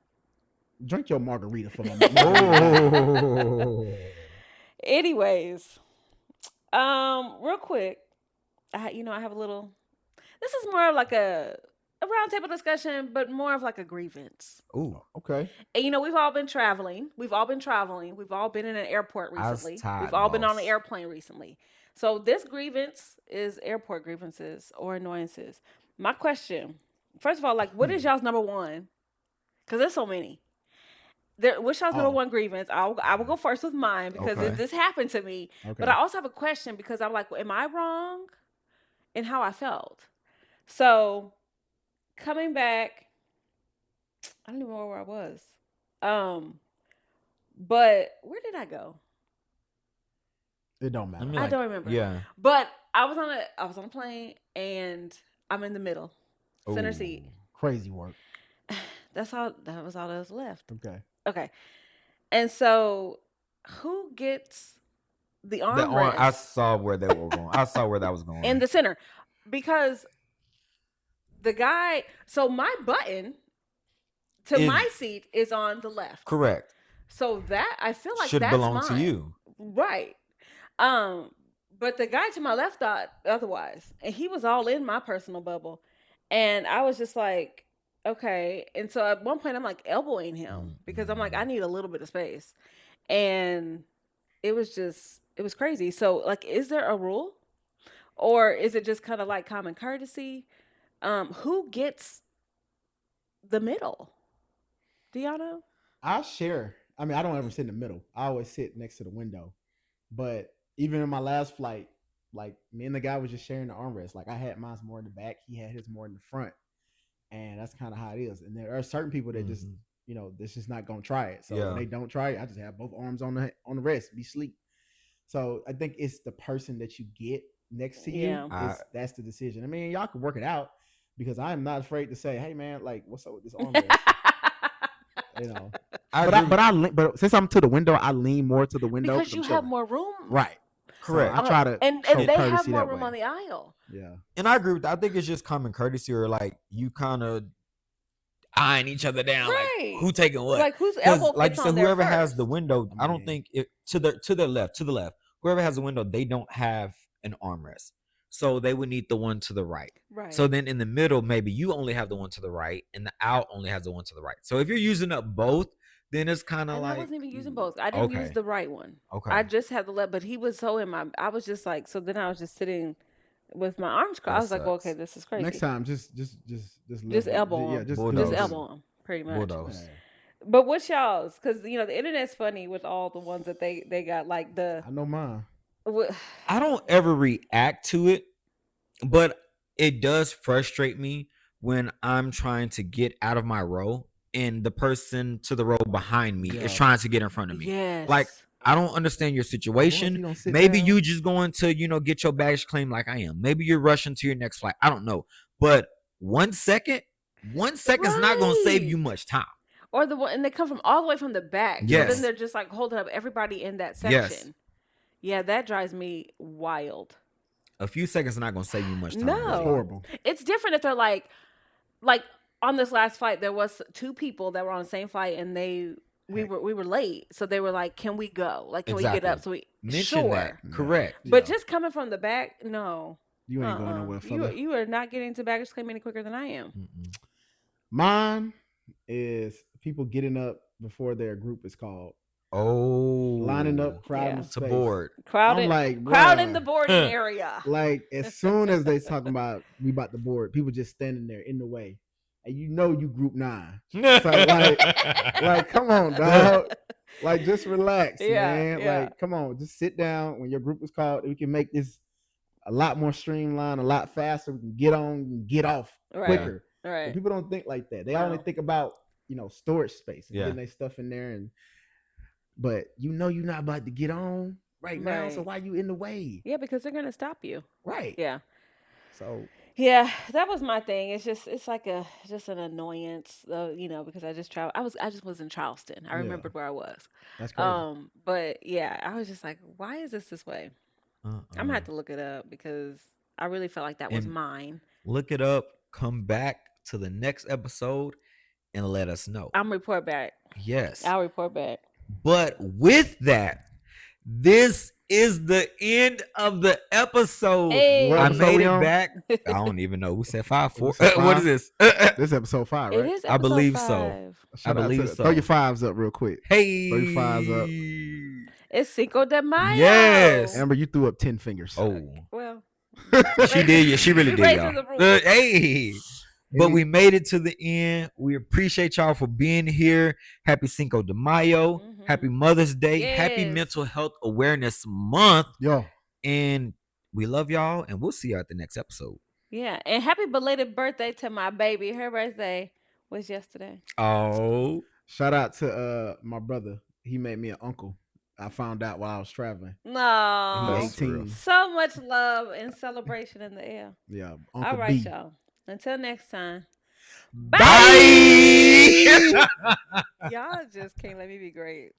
S5: drink your margarita for my
S6: Oh.
S1: Anyways, real quick, I have a little. This is more of like a roundtable discussion, but more of like a grievance.
S6: Ooh.
S5: Okay.
S1: And we've all been traveling. We've all been in an airport recently.
S6: tired,
S1: We've all been on
S6: boss.
S1: an airplane recently. So this grievance is airport grievances or annoyances. My question, first of all, like, what is y'all's number one? Because there's so many. What's y'all's number one grievance? I will go first with mine because
S6: Okay.
S1: this happened to me.
S5: Okay.
S1: But I also have a question because I'm like, am I wrong in how I felt? So coming back, I don't even know where I was. But where did I go?
S5: It don't matter.
S1: I don't remember.
S6: Yeah.
S1: But I was on a plane and I'm in the middle, center seat.
S5: Crazy work.
S1: That was all that was left.
S5: Okay.
S1: And so, who gets the armrest?
S6: I saw where they were going. I saw where that was going.
S1: In the center, because the guy. So my button to my seat is on the left.
S6: Correct.
S1: So that I feel like
S6: should
S1: that's
S6: belong
S1: mine.
S6: to you.
S1: Right. But the guy to my left thought otherwise. And he was all in my personal bubble. And I was just like, okay. And so at one point I'm like elbowing him because I'm like, I need a little bit of space. And it was crazy. So like, is there a rule? Or is it just kind of like common courtesy? Who gets the middle? Do y'all know?
S5: I share. I mean, I don't ever sit in the middle. I always sit next to the window. But even in my last flight, like me and the guy was just sharing the armrest. Like I had mine more in the back, he had his more in the front, and that's kind of how it is. And there are certain people that just this is not gonna try it. So when they don't try it, I just have both arms on the wrist, be sleep. So I think it's the person that you get next to you. That's the decision. I mean, y'all can work it out because I am not afraid to say, hey man, like what's up with this armrest? But since I'm to the window, I lean more to the window
S1: because you have more room.
S5: Right.
S6: Correct.
S5: So I try to
S1: and they have more room on the aisle.
S5: Yeah.
S6: And I agree with that. I think it's just common courtesy, or like you kind of eyeing each other down, like who taking what,
S1: like who's elbow
S6: like you said, whoever
S1: first.
S6: has the window. I don't think it to the left, whoever has the window, they don't have an armrest, so they would need the one to the right. So then in the middle, maybe you only have the one to the right and the out only has the one to the right. So if you're using up both, then it's kind of like
S1: I wasn't even using both. I didn't use the right one. I just had the left, but he was so I was just like, so then I was just sitting with my arms crossed. I was like, well, okay, this is crazy.
S5: Next time, just
S1: elbow him.
S5: Yeah, just
S1: elbow him, pretty much. But what's y'all's? Because the internet's funny with all the ones that they got, like
S5: I know mine.
S6: I don't ever react to it, but it does frustrate me when I'm trying to get out of my row and the person to the row behind me is trying to get in front of me.
S1: Yes.
S6: Like, I don't understand your situation. Maybe you just going to, get your baggage claim like I am. Maybe you're rushing to your next flight. I don't know. But 1 second is not going to save you much time.
S1: Or and they come from all the way from the back.
S6: Yes.
S1: So then they're just like holding up everybody in that section. Yes. Yeah, that drives me wild.
S6: A few seconds is not going to save you much time.
S1: No.
S5: It's horrible.
S1: It's different if they're like on this last flight, there was 2 people that were on the same flight and we were late. So they were like, can we go? Like, can we get up? So we
S6: mention that. Correct.
S1: But just coming from the back, no.
S5: You ain't going nowhere, fella.
S1: You are not getting to baggage claim any quicker than I am.
S5: Mm-mm. Mine is people getting up before their group is called.
S6: Oh,
S5: lining up, crowding
S6: to board.
S1: Crowding the boarding area.
S5: Like as soon as they talking about we about to board, people just standing there in the way. And you group 9. So like come on, dog. Like just relax, man. Yeah. Like come on, just sit down when your group is called. We can make this a lot more streamlined, a lot faster. We can get on and get off quicker.
S1: Right.
S5: But people don't think like that. They only think about, storage space and getting their stuff in there. But you're not about to get on right now. So why you in the way?
S1: Yeah, because they're gonna stop you.
S5: Right.
S1: Yeah.
S5: So
S1: yeah, that was my thing. It's like just an annoyance, because I just was in Charleston. I remembered where I was.
S5: That's crazy.
S1: But yeah, I was just like, why is this way? I'm gonna have to look it up because I really felt like that was mine.
S6: Look it up. Come back to the next episode and let us know.
S1: I'm report back.
S6: Yes,
S1: I'll report back.
S6: But with that, this is the end of the episode.
S1: Hey.
S6: I made it back. I don't even know. We said 5, 4. What is this?
S5: This is episode 5, right?
S1: It is episode
S6: I believe
S1: 5.
S6: so. I believe so.
S5: Throw your 5s up real quick.
S6: Hey.
S5: Throw your 5s up.
S1: It's Cinco de Mayo.
S6: Yes.
S5: Amber, you threw up 10 fingers.
S6: Oh.
S1: Well.
S6: She did. Yeah, she really did, y'all. Hey. But we made it to the end. We appreciate y'all for being here. Happy Cinco de Mayo. Mm-hmm. Happy Mother's Day. Yes. Happy Mental Health Awareness Month.
S5: Yo.
S6: And we love y'all, and we'll see you at the next episode.
S1: Yeah, and happy belated birthday to my baby. Her birthday was yesterday.
S6: Oh.
S5: Shout out to my brother. He made me an uncle. I found out while I was traveling.
S1: No.
S5: He's 18.
S1: So much love and celebration in the air.
S5: Yeah. Uncle
S1: all right,
S5: B.
S1: y'all. Until next time.
S6: Bye.
S1: Y'all just can't let me be great.